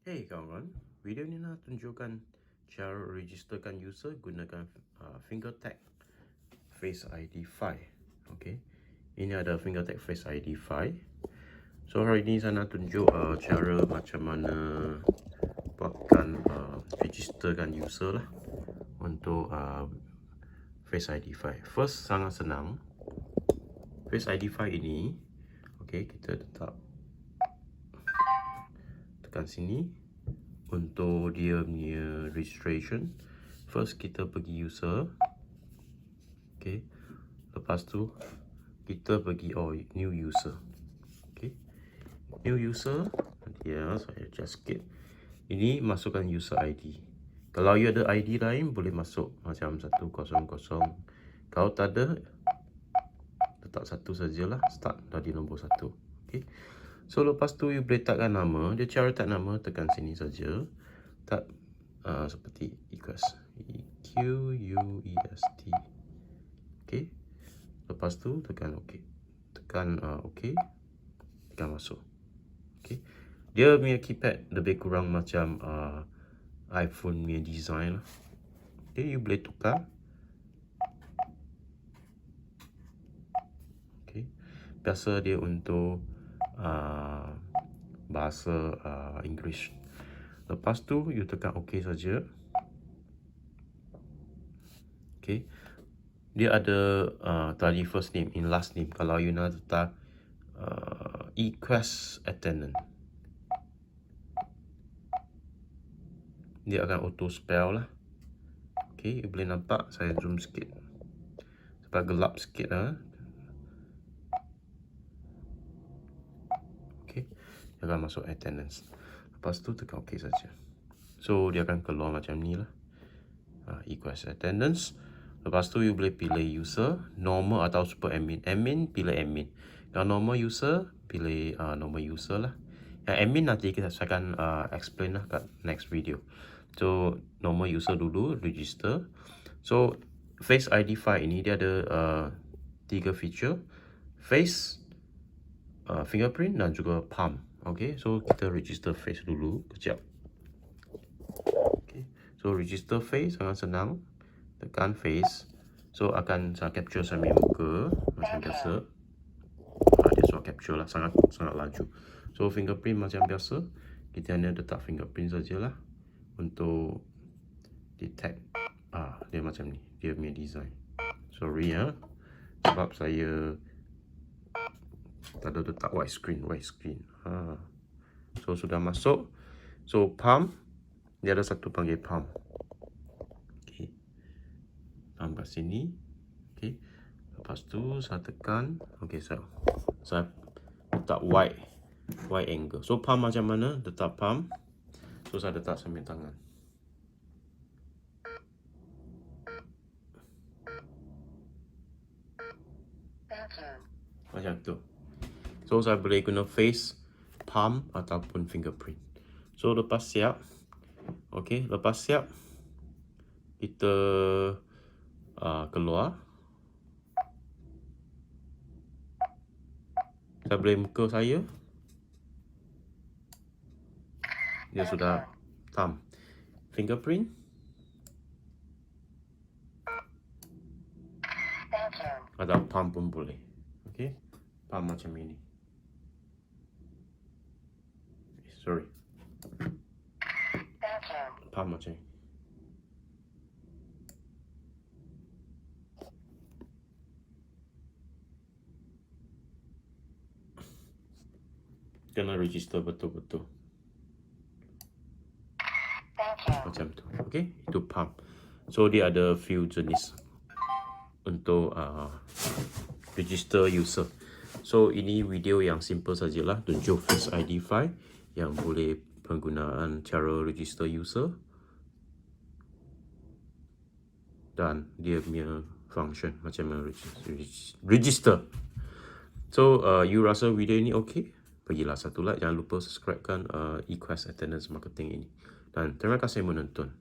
Hey kawan, video ni nak tunjukkan cara registerkan user gunakan Fingertec Face ID5. Okay, ini ada Fingertec Face ID5. So hari ini saya nak tunjuk cara macam mana buatkan registerkan user lah untuk Face ID5. First, sangat senang. Face ID5 ini, okay, kita tekan sini untuk dia punya registration. First kita pergi user, okay, lepas tu kita pergi new user, okay, new user. Dia saya adjust sikit. Ini masukkan user ID. Kalau you ada ID lain boleh masuk macam 100. Kalau tak ada, letak 1 sajalah. Start dari nombor 1. Okay. So lepas tu you boleh takkan nama. Dia cara tak nama tekan sini saja. Tak seperti Equest. EQUEST. Okay. Lepas tu tekan OK. Tekan OK. Tekan masuk. Okay. Dia punya keypad lebih kurang macam iPhone punya design lah. Okay, you boleh tukar. Okay. Biasa dia untuk bahasa English. Lepas tu you tekan OK saja. Okay. Dia ada tadi first name in last name. Kalau you nak letak Equest attendant, dia akan auto spell lah. Okay, you boleh nampak. Saya zoom sikit sebab gelap sikit lah. Okay, dia akan masuk attendance. Lepas tu tekan OK saja. So dia akan keluar macam ni lah. Equest attendance. Lepas tu you boleh pilih user, normal atau super admin. Admin pilih admin. Kalau normal user pilih normal user lah. Yang admin nanti saya akan explain lah kat next video. So normal user dulu, register. So Face ID5 ini dia ada 3 feature. Face, fingerprint dan juga palm. Okay, so kita register face dulu kejap. Okay, so register face sangat senang. Tekan face. So akan saya capture sambil muka macam biasa. Dia suruh capture lah, sangat laju. So fingerprint macam biasa. Kita hanya letak fingerprint sajalah untuk detect. Dia macam ni, dia punya design. Sorry ya, sebab saya tak ada letak white screen. So sudah masuk. So palm, dia ada satu panggil palm. Okay, palm kat sini. Okay, lepas tu saya tekan. Okay, saya letak white angle. So palm macam mana? Letak palm. So saya letak sambil tangan. Macam tu. So saya boleh guna face, palm ataupun fingerprint. So lepas siap, okay, lepas siap kita keluar. Saya boleh muka saya. Dia sudah thumb. Fingerprint. Atau palm pun boleh. Okay, palm macam ini. Sorry. Palm macam ini. Kena register betul-betul. Macam tu. Okay, itu palm. So dia ada few jenis untuk register user. So ini video yang simple sajalah, tunjuk Face ID5 yang boleh penggunaan cara register user dan dia punya function macam mana register. So you rasa video ini okay? Bagilah satu like. Jangan lupa subscribe kan Equest Attendance Marketing ini. Dan terima kasih menonton.